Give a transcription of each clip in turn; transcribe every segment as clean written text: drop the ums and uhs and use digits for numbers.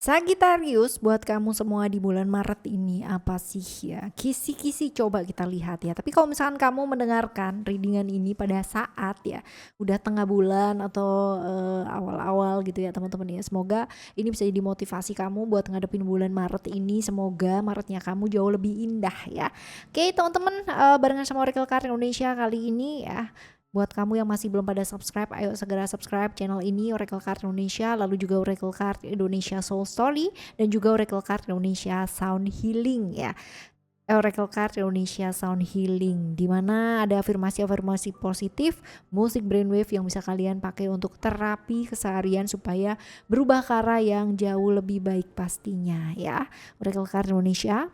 Sagittarius, buat kamu semua di bulan Maret ini apa sih ya? Kisi-kisi coba kita lihat ya. Tapi kalau misalkan kamu mendengarkan readingan ini pada saat ya udah tengah bulan atau awal-awal gitu ya teman-teman ya. Semoga ini bisa jadi motivasi kamu buat ngadepin bulan Maret ini. Semoga Maretnya kamu jauh lebih indah ya. Oke teman-teman, barengan sama Oracle Card Indonesia kali ini ya. Buat kamu yang masih belum pada subscribe, ayo segera subscribe channel ini Oracle Card Indonesia, lalu juga Oracle Card Indonesia Soul Story, dan juga Oracle Card Indonesia Sound Healing ya. Oracle Card Indonesia Sound Healing, dimana ada afirmasi-afirmasi positif, musik brainwave yang bisa kalian pakai untuk terapi keseharian supaya berubah ke arah yang jauh lebih baik pastinya ya. Oracle Card Indonesia,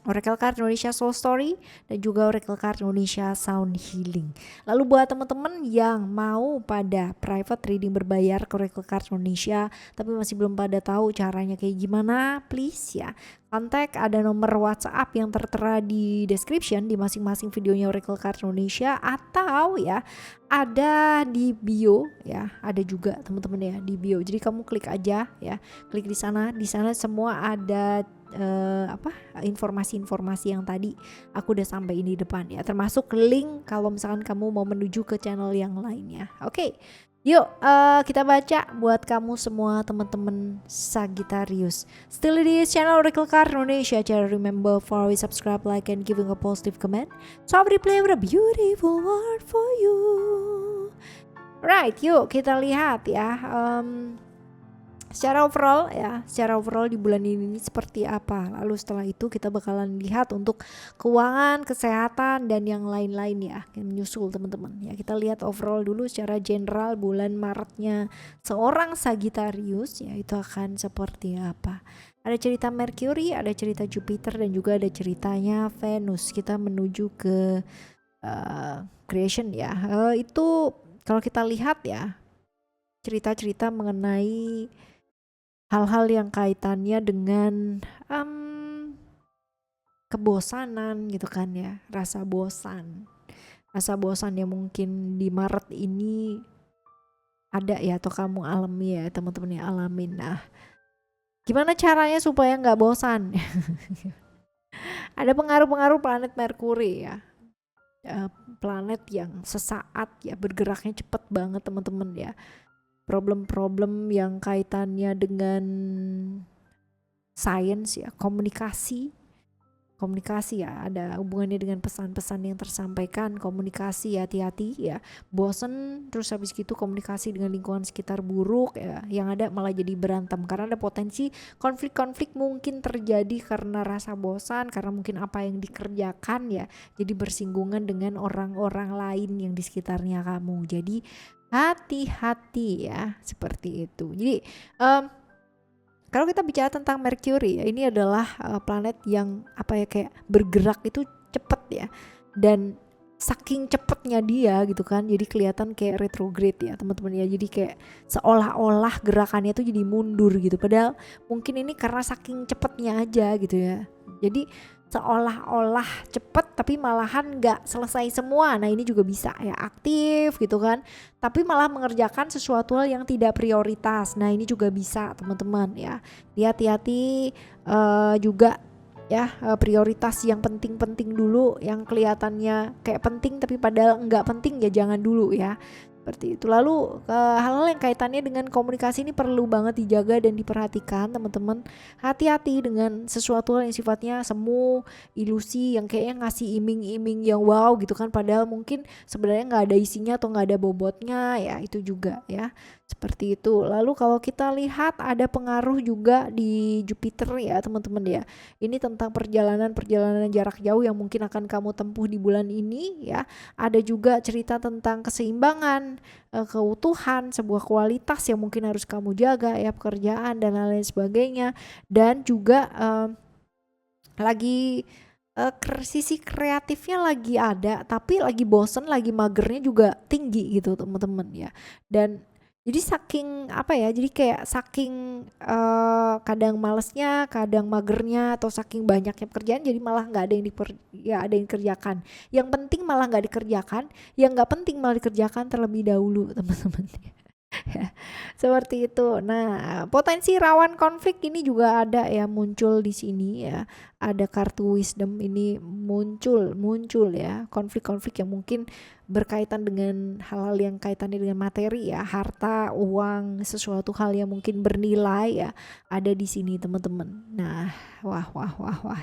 Oracle Card Indonesia Soul Story, dan juga Oracle Card Indonesia Sound Healing. Lalu buat teman-teman yang mau pada private reading berbayar ke Oracle Card Indonesia tapi masih belum pada tahu caranya kayak gimana, please ya kontak, ada nomor WhatsApp yang tertera di description di masing-masing videonya Oracle Card Indonesia, atau ya ada di bio ya, ada juga teman-teman ya di bio. Jadi kamu klik aja ya, klik di sana semua ada informasi-informasi yang tadi aku udah sampaikan di depan ya, termasuk link kalau misalkan kamu mau menuju ke channel yang lainnya. Oke, yuk kita baca buat kamu semua teman-teman Sagittarius. Still di channel Oracle Card Indonesia. Jangan remember for always subscribe, like, and giving a positive comment. So I replay with a beautiful word for you. Right, yuk kita lihat ya. Secara overall di bulan ini seperti apa. Lalu setelah itu kita bakalan lihat untuk keuangan, kesehatan, dan yang lain-lain ya, yang menyusul teman-teman ya. Kita lihat overall dulu secara general bulan Maretnya seorang Sagittarius ya, itu akan seperti apa. Ada cerita Mercury, ada cerita Jupiter, dan juga ada ceritanya Venus. Kita menuju ke creation ya. Itu kalau kita lihat ya, cerita-cerita mengenai hal-hal yang kaitannya dengan kebosanan gitu kan ya, rasa bosan yang mungkin di Maret ini ada ya, atau kamu alami ya, teman-teman yang alamin. Nah, gimana caranya supaya nggak bosan? Ada pengaruh-pengaruh planet Merkuri ya, planet yang sesaat ya, bergeraknya cepet banget teman-teman ya. Problem-problem yang kaitannya dengan sains ya, komunikasi ya, ada hubungannya dengan pesan-pesan yang tersampaikan, komunikasi hati-hati ya, bosen, terus habis gitu komunikasi dengan lingkungan sekitar buruk ya, yang ada malah jadi berantem karena ada potensi konflik-konflik mungkin terjadi karena rasa bosan, karena mungkin apa yang dikerjakan ya jadi bersinggungan dengan orang-orang lain yang di sekitarnya kamu. Jadi hati-hati ya, seperti itu. Jadi kalau kita bicara tentang Mercury ya, ini adalah planet yang kayak bergerak itu cepet ya, dan saking cepetnya dia gitu kan, jadi kelihatan kayak retrograde ya teman-teman ya. Jadi kayak seolah-olah gerakannya tuh jadi mundur gitu, padahal mungkin ini karena saking cepetnya aja gitu ya. Jadi seolah-olah cepet tapi malahan gak selesai semua. Nah ini juga bisa ya, aktif gitu kan, tapi malah mengerjakan sesuatu hal yang tidak prioritas. Nah ini juga bisa teman-teman ya, hati-hati juga ya, prioritas yang penting-penting dulu, yang kelihatannya kayak penting tapi padahal enggak penting ya jangan dulu ya, seperti itu. Lalu hal-hal yang kaitannya dengan komunikasi ini perlu banget dijaga dan diperhatikan teman-teman. Hati-hati dengan sesuatu yang sifatnya semu, ilusi yang kayaknya ngasih iming-iming yang wow gitu kan, padahal mungkin sebenarnya nggak ada isinya atau nggak ada bobotnya ya, itu juga ya, seperti itu. Lalu kalau kita lihat ada pengaruh juga di Jupiter ya teman-teman ya, ini tentang perjalanan jarak jauh yang mungkin akan kamu tempuh di bulan ini ya. Ada juga cerita tentang keseimbangan, keutuhan, sebuah kualitas yang mungkin harus kamu jaga ya, pekerjaan dan lain-lain sebagainya. Dan juga lagi sisi kreatifnya lagi ada, tapi lagi bosen, lagi magernya juga tinggi gitu teman-teman ya. Dan jadi saking jadi kayak saking kadang malesnya, kadang magernya, atau saking banyaknya pekerjaan jadi malah nggak ada yang ada yang dikerjakan. Yang penting malah nggak dikerjakan, yang nggak penting malah dikerjakan terlebih dahulu teman-teman. Seperti itu. Nah, potensi rawan konflik ini juga ada ya, muncul di sini ya. Ada kartu wisdom ini muncul ya. Konflik-konflik yang mungkin berkaitan dengan hal-hal yang kaitannya dengan materi ya, harta, uang, sesuatu hal yang mungkin bernilai ya, ada di sini teman-teman. Nah, wah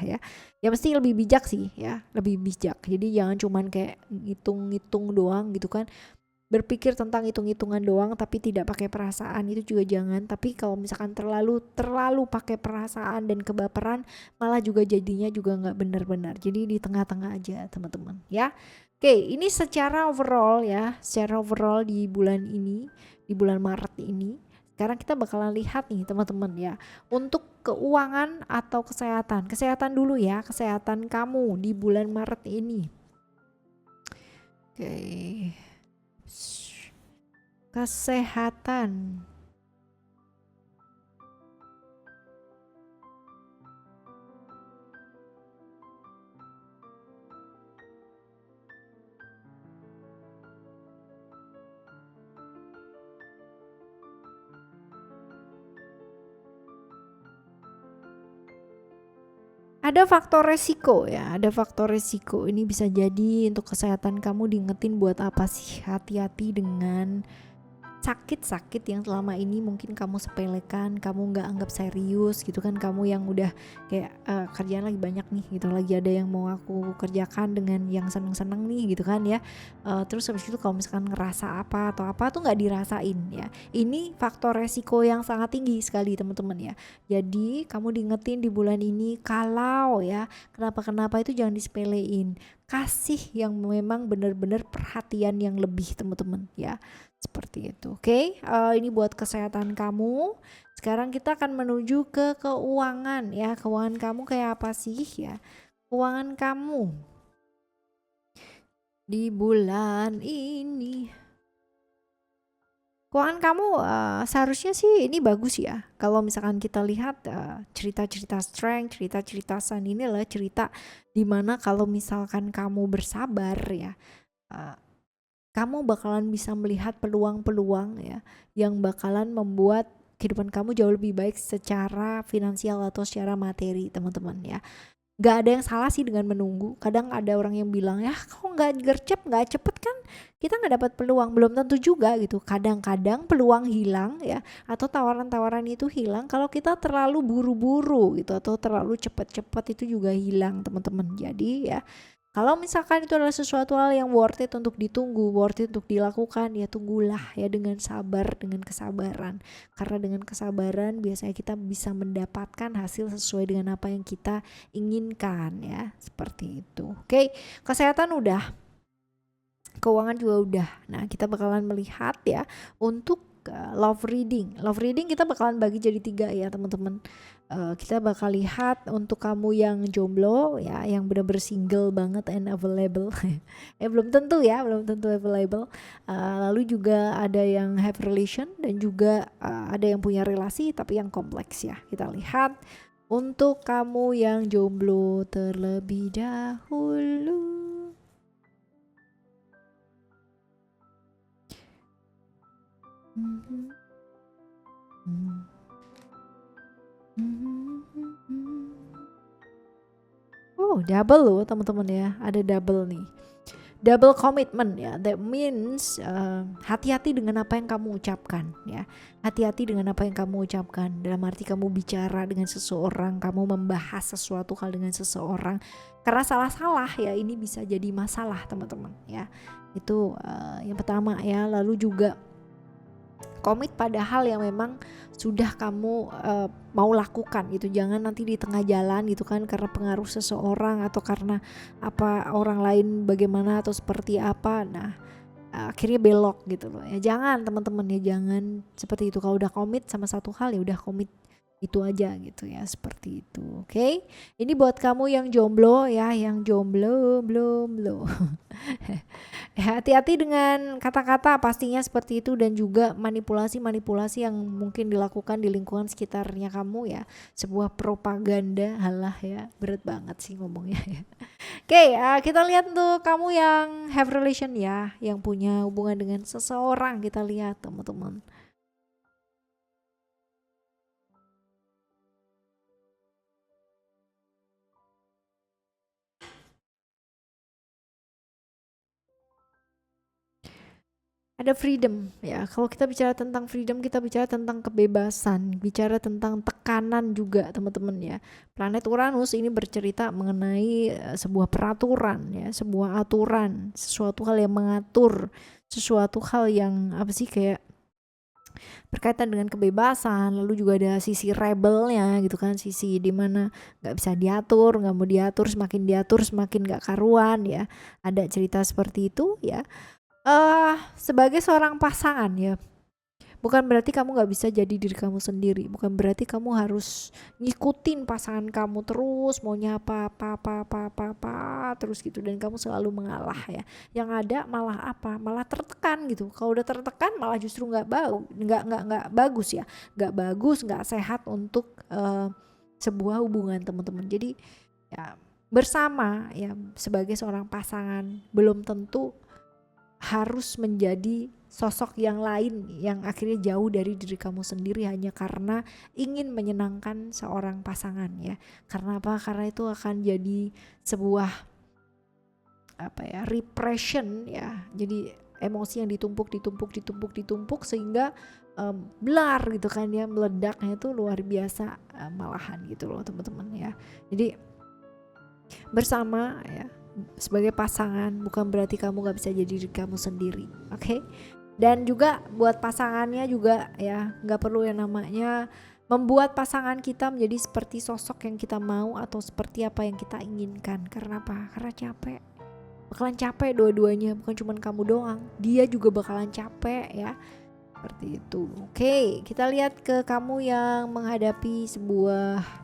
ya. Ya mesti lebih bijak sih ya, lebih bijak. Jadi jangan cuman kayak ngitung-ngitung doang gitu kan, berpikir tentang hitung-hitungan doang tapi tidak pakai perasaan, itu juga jangan. Tapi kalau misalkan terlalu pakai perasaan dan kebaperan, malah juga jadinya juga nggak benar-benar. Jadi di tengah-tengah aja teman-teman ya. Oke, ini secara overall ya, secara overall di bulan ini, di bulan Maret ini. Sekarang kita bakalan lihat nih teman-teman ya, untuk keuangan atau kesehatan. Kesehatan dulu ya, kesehatan kamu di bulan Maret ini. Oke. Kesehatan. Ada faktor resiko ya, ada faktor resiko. Ini bisa jadi untuk kesehatan kamu, diingetin buat apa sih? Hati-hati dengan sakit-sakit yang selama ini mungkin kamu sepelekan, kamu nggak anggap serius gitu kan. Kamu yang udah kayak kerjaan lagi banyak nih gitu, lagi ada yang mau aku kerjakan dengan yang seneng-seneng nih gitu kan ya. Terus habis itu kalau misalkan ngerasa apa atau apa tuh nggak dirasain ya. Ini faktor resiko yang sangat tinggi sekali teman-teman ya. Jadi kamu diingetin di bulan ini, kalau ya kenapa-kenapa itu jangan disepelein. Kasih yang memang benar-benar perhatian yang lebih teman-teman ya. Seperti itu. Oke, ini buat kesehatan kamu. Sekarang kita akan menuju ke keuangan ya. Keuangan kamu kayak apa sih ya? Keuangan kamu di bulan ini. Keuangan kamu seharusnya sih ini bagus ya. Kalau misalkan kita lihat cerita-cerita strength, cerita-cerita sun, ini adalah cerita dimana kalau misalkan kamu bersabar ya, kamu bakalan bisa melihat peluang-peluang ya, yang bakalan membuat kehidupan kamu jauh lebih baik secara finansial atau secara materi teman-teman ya. Gak ada yang salah sih dengan menunggu. Kadang ada orang yang bilang, ya kok gak gercep, gak cepet kan kita gak dapat peluang. Belum tentu juga gitu. Kadang-kadang peluang hilang ya, atau tawaran-tawaran itu hilang kalau kita terlalu buru-buru gitu, atau terlalu cepet-cepet itu juga hilang teman-teman. Jadi ya, kalau misalkan itu adalah sesuatu hal yang worth it untuk ditunggu, worth it untuk dilakukan, ya tunggulah ya dengan sabar, dengan kesabaran. Karena dengan kesabaran biasanya kita bisa mendapatkan hasil sesuai dengan apa yang kita inginkan ya, seperti itu. Oke, kesehatan udah, keuangan juga udah. Nah, kita bakalan melihat ya untuk love reading. Love reading kita bakalan bagi jadi 3 ya teman-teman. Kita bakal lihat untuk kamu yang jomblo ya, yang benar-benar single banget and available. Belum tentu ya, belum tentu available. Lalu juga ada yang have relation, dan juga ada yang punya relasi tapi yang kompleks ya. Kita lihat untuk kamu yang jomblo terlebih dahulu. Oh, double loh teman-teman ya, ada double nih. Double commitment ya, that means hati-hati dengan apa yang kamu ucapkan ya. Hati-hati dengan apa yang kamu ucapkan. Dalam arti kamu bicara dengan seseorang, kamu membahas sesuatu hal dengan seseorang, karena salah-salah ya ini bisa jadi masalah teman-teman ya. Itu yang pertama ya. Lalu juga komit pada hal yang memang sudah kamu mau lakukan gitu. Jangan nanti di tengah jalan gitu kan, karena pengaruh seseorang atau karena apa orang lain bagaimana atau seperti apa, nah akhirnya belok gitu loh ya. Jangan teman-teman ya, jangan seperti itu. Kalau udah komit sama satu hal ya udah komit itu aja gitu ya, seperti itu. Oke, ini buat kamu yang jomblo ya, yang jomblo belum hati-hati dengan kata-kata pastinya seperti itu, dan juga manipulasi-manipulasi yang mungkin dilakukan di lingkungan sekitarnya kamu ya. Sebuah propaganda, halah ya, berat banget sih ngomongnya ya. Oke, kita lihat untuk kamu yang have relation ya, yang punya hubungan dengan seseorang. Kita lihat teman-teman. ada freedom ya. Kalau kita bicara tentang freedom, kita bicara tentang kebebasan, bicara tentang tekanan juga teman-teman ya. Planet Uranus ini bercerita mengenai sebuah peraturan ya, sebuah aturan, sesuatu hal yang mengatur, sesuatu hal yang apa sih, kayak berkaitan dengan kebebasan. Lalu juga ada sisi rebelnya gitu kan, sisi dimana nggak bisa diatur, nggak mau diatur, semakin nggak karuan ya. Ada cerita seperti itu ya. Sebagai seorang pasangan ya, bukan berarti kamu nggak bisa jadi diri kamu sendiri, bukan berarti kamu harus ngikutin pasangan kamu terus, maunya apa terus gitu, dan kamu selalu mengalah ya. Yang ada malah apa? Malah tertekan gitu. Kalau udah tertekan malah justru nggak bagus ya, nggak bagus, nggak sehat untuk sebuah hubungan teman-teman. Jadi ya, bersama ya sebagai seorang pasangan belum tentu harus menjadi sosok yang lain yang akhirnya jauh dari diri kamu sendiri hanya karena ingin menyenangkan seorang pasangan ya. Karena apa? Karena itu akan jadi sebuah repression ya. Jadi emosi yang ditumpuk sehingga belar gitu kan ya, meledaknya itu luar biasa malahan gitu loh teman-teman ya. Jadi bersama ya sebagai pasangan bukan berarti kamu gak bisa jadi diri kamu sendiri, oke? Dan juga buat pasangannya juga ya, gak perlu yang namanya membuat pasangan kita menjadi seperti sosok yang kita mau atau seperti apa yang kita inginkan. Karena apa? Karena capek, bakalan capek dua-duanya, bukan cuma kamu doang, dia juga bakalan capek ya, seperti itu. Oke, kita lihat ke kamu yang menghadapi sebuah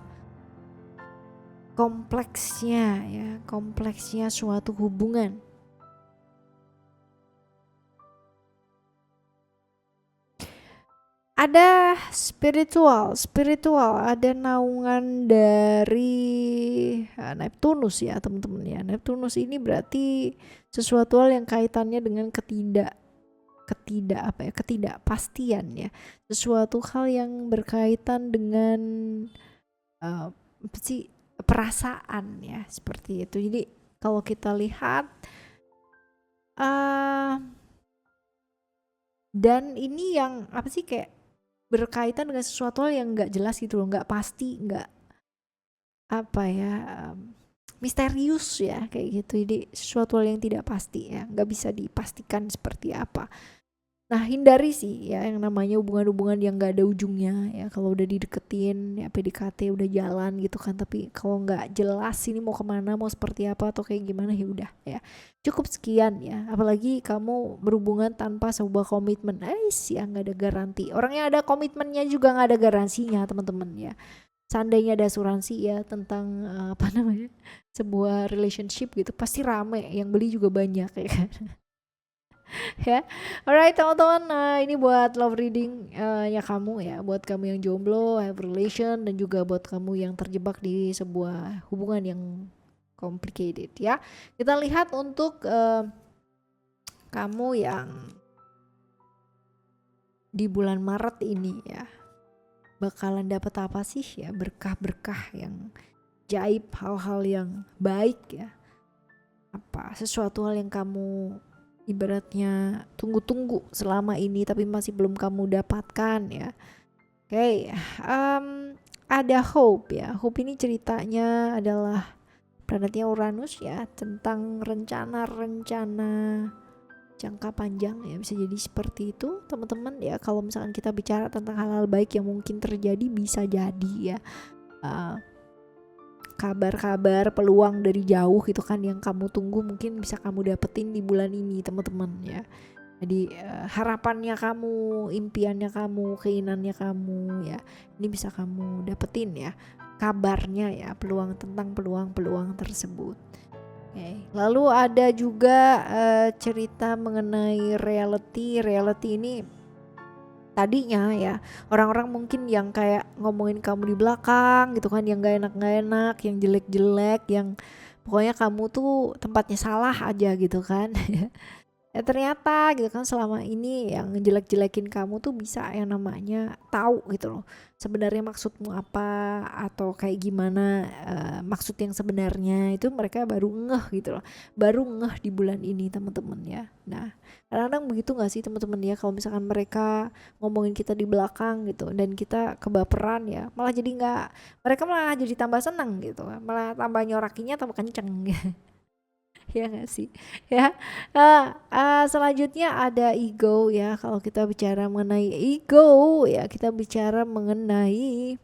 kompleksnya suatu hubungan. Ada spiritual, ada naungan dari Neptunus ya teman-teman ya. Neptunus ini berarti sesuatu hal yang kaitannya dengan ketidakpastian ya. Sesuatu hal yang berkaitan dengan perasaan ya, seperti itu. Jadi kalau kita lihat dan ini yang kayak berkaitan dengan sesuatu hal yang nggak jelas gitu loh, nggak pasti, nggak misterius ya kayak gitu. Jadi sesuatu hal yang tidak pasti ya, nggak bisa dipastikan seperti apa. Nah, hindari sih ya yang namanya hubungan-hubungan yang gak ada ujungnya ya. Kalau udah dideketin ya, PDKT udah jalan gitu kan, tapi kalau gak jelas ini mau kemana, mau seperti apa atau kayak gimana, ya udah ya cukup sekian ya. Apalagi kamu berhubungan tanpa sebuah komitmen, ya gak ada garansi. Orang yang ada komitmennya juga gak ada garansinya teman-teman ya. Seandainya ada asuransi ya tentang sebuah relationship gitu, pasti rame, yang beli juga banyak ya kan. Ya, alright teman-teman, ini buat love reading ya kamu ya, buat kamu yang jomblo, have relation, dan juga buat kamu yang terjebak di sebuah hubungan yang complicated ya. Kita lihat untuk kamu yang di bulan Maret ini ya, bakalan dapat apa sih ya, berkah-berkah yang jaib, hal-hal yang baik ya, sesuatu hal yang kamu ibaratnya tunggu-tunggu selama ini tapi masih belum kamu dapatkan ya. Oke, ada Hope ya. Hope ini ceritanya adalah planetnya Uranus ya, tentang rencana-rencana jangka panjang ya, bisa jadi seperti itu teman-teman ya. Kalau misalkan kita bicara tentang hal-hal baik yang mungkin terjadi, bisa jadi ya kabar-kabar, peluang dari jauh gitu kan yang kamu tunggu mungkin bisa kamu dapetin di bulan ini teman-teman ya. Jadi harapannya kamu, impiannya kamu, keinginannya kamu ya, ini bisa kamu dapetin ya, kabarnya ya, tentang peluang tersebut. Okay. Lalu ada juga cerita mengenai reality ini. Tadinya ya orang-orang mungkin yang kayak ngomongin kamu di belakang gitu kan, yang gak enak, yang jelek-jelek, yang pokoknya kamu tuh tempatnya salah aja gitu kan. Ya ternyata gitu kan selama ini yang ngejelek-jelekin kamu tuh bisa yang namanya tahu gitu loh sebenarnya maksudmu apa atau kayak gimana, maksud yang sebenarnya itu mereka baru ngeh gitu loh, baru ngeh di bulan ini teman-teman ya. Nah kadang-kadang begitu gak sih teman-teman ya, kalau misalkan mereka ngomongin kita di belakang gitu dan kita kebaperan ya malah jadi nggak, mereka malah jadi tambah seneng gitu, malah tambah nyorakinya tambah kenceng. Ya nggak sih? Ya. Selanjutnya ada ego ya. Kalau kita bicara mengenai ego ya, kita bicara mengenai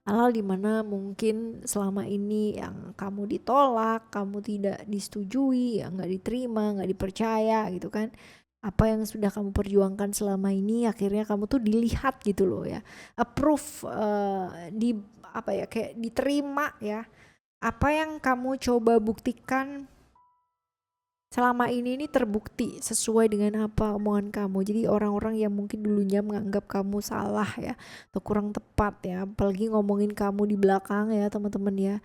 hal-hal dimana mungkin selama ini yang kamu ditolak, kamu tidak disetujui, ya nggak diterima, nggak dipercaya gitu kan. Apa yang sudah kamu perjuangkan selama ini akhirnya kamu tuh dilihat gitu loh ya. Approve, di apa ya, kayak diterima ya. Apa yang kamu coba buktikan selama ini terbukti sesuai dengan apa omongan kamu. Jadi orang-orang yang mungkin dulunya menganggap kamu salah ya atau kurang tepat ya, apalagi ngomongin kamu di belakang ya teman-teman ya,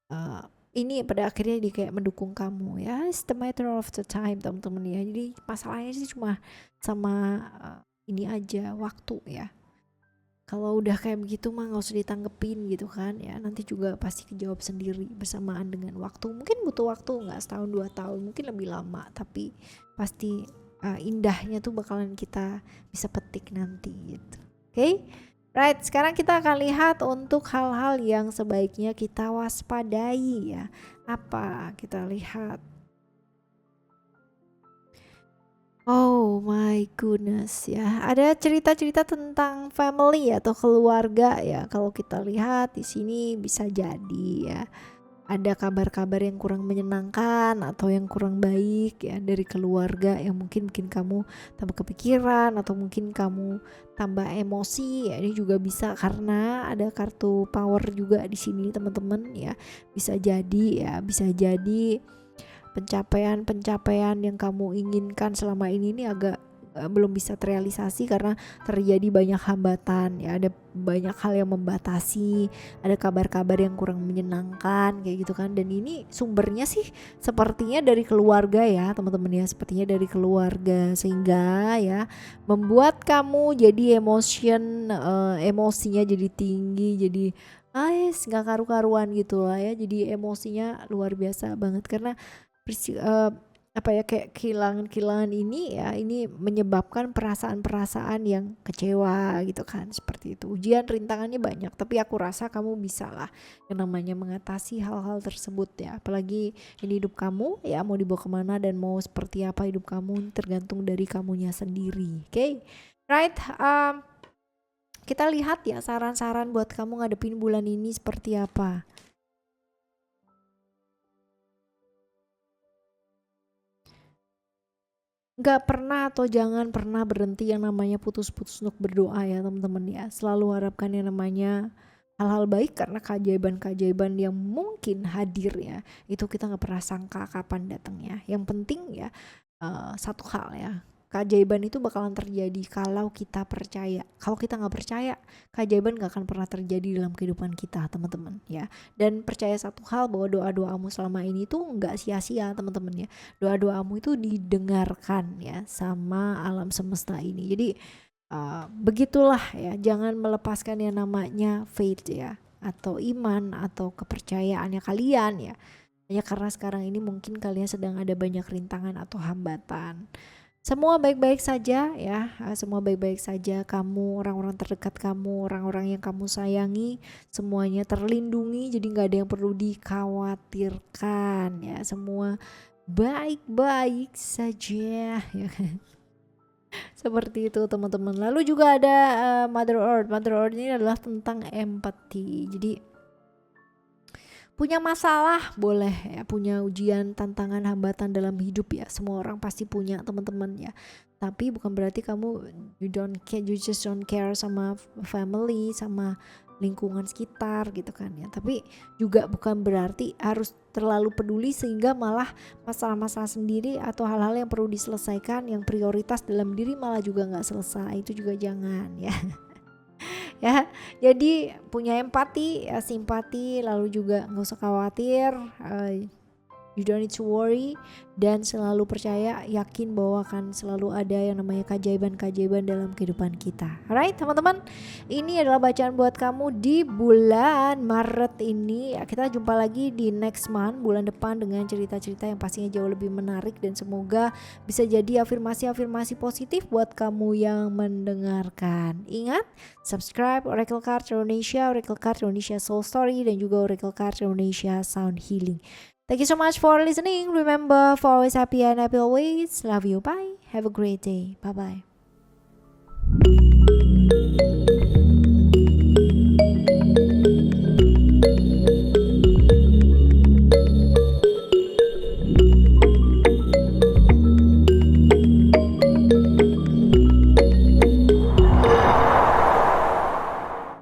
uh, ini pada akhirnya dia kayak mendukung kamu ya. It's the matter of the time teman-teman ya. Jadi masalahnya sih cuma sama ini aja, waktu ya. Kalau udah kayak begitu mah nggak usah ditanggepin gitu kan ya, nanti juga pasti kejawab sendiri bersamaan dengan waktu. Mungkin butuh waktu nggak setahun 2 tahun, mungkin lebih lama, tapi pasti indahnya tuh bakalan kita bisa petik nanti gitu. Oke? Right, sekarang kita akan lihat untuk hal-hal yang sebaiknya kita waspadai ya. Apa kita lihat? Oh my goodness ya, ada cerita-cerita tentang family atau keluarga ya. Kalau kita lihat di sini bisa jadi ya, ada kabar-kabar yang kurang menyenangkan atau yang kurang baik ya dari keluarga yang mungkin bikin kamu tambah kepikiran atau mungkin kamu tambah emosi ya. Ini juga bisa karena ada kartu power juga di sini teman-teman ya. Bisa jadi ya, bisa jadi pencapaian-pencapaian yang kamu inginkan selama ini agak belum bisa terrealisasi karena terjadi banyak hambatan ya, ada banyak hal yang membatasi, ada kabar-kabar yang kurang menyenangkan kayak gitu kan. Dan ini sumbernya sih sepertinya dari keluarga ya teman-teman ya, sepertinya dari keluarga, sehingga ya membuat kamu jadi emosinya jadi tinggi, jadi nggak karu-karuan gitu lah ya, jadi emosinya luar biasa banget karena apa ya, kayak kehilangan ini ya, ini menyebabkan perasaan-perasaan yang kecewa gitu kan, seperti itu. Ujian rintangannya banyak, tapi aku rasa kamu bisa lah yang namanya mengatasi hal-hal tersebut ya. Apalagi ini hidup kamu ya, mau dibawa kemana dan mau seperti apa hidup kamu tergantung dari kamunya sendiri. Oke, right. Kita lihat ya saran-saran buat kamu ngadepin bulan ini seperti apa. Gak pernah atau jangan pernah berhenti yang namanya putus-putus untuk berdoa ya teman-teman ya. Selalu harapkan yang namanya hal-hal baik karena keajaiban-keajaiban yang mungkin hadir ya, itu kita gak pernah sangka kapan datangnya. Yang penting ya satu hal ya, keajaiban itu bakalan terjadi kalau kita percaya. Kalau kita gak percaya, keajaiban gak akan pernah terjadi dalam kehidupan kita teman-teman ya. Dan percaya satu hal, bahwa doa-doamu selama ini tuh gak sia-sia teman-teman ya. Doa-doamu itu didengarkan ya sama alam semesta ini. Jadi begitulah ya, jangan melepaskan yang namanya faith ya, atau iman atau kepercayaannya kalian ya. Hanya karena sekarang ini mungkin kalian sedang ada banyak rintangan atau hambatan. Semua baik-baik saja ya, semua baik-baik saja. Kamu, orang-orang terdekat kamu, orang-orang yang kamu sayangi, semuanya terlindungi, jadi gak ada yang perlu dikhawatirkan ya. Semua baik-baik saja ya kan. Seperti itu teman-teman. Lalu juga ada Mother Earth. Mother Earth ini adalah tentang empati. Jadi punya masalah boleh ya, punya ujian, tantangan, hambatan dalam hidup ya, semua orang pasti punya teman-teman ya. Tapi bukan berarti kamu you just don't care sama family, sama lingkungan sekitar gitu kan ya. Tapi juga bukan berarti harus terlalu peduli sehingga malah masalah-masalah sendiri atau hal-hal yang perlu diselesaikan yang prioritas dalam diri malah juga nggak selesai, itu juga jangan ya. Ya, jadi punya empati ya, simpati, lalu juga nggak usah khawatir, You don't need to worry, dan selalu percaya, yakin bahwa akan selalu ada yang namanya keajaiban-keajaiban dalam kehidupan kita. Alright teman-teman, ini adalah bacaan buat kamu di bulan Maret ini. Kita jumpa lagi di next month, bulan depan, dengan cerita-cerita yang pastinya jauh lebih menarik, dan semoga bisa jadi afirmasi-afirmasi positif buat kamu yang mendengarkan. Ingat, subscribe Oracle Card Indonesia, Oracle Card Indonesia Soul Story, dan juga Oracle Card Indonesia Sound Healing. Thank you so much for listening. Remember, for always happy and happy always. Love you. Bye. Have a great day. Bye-bye.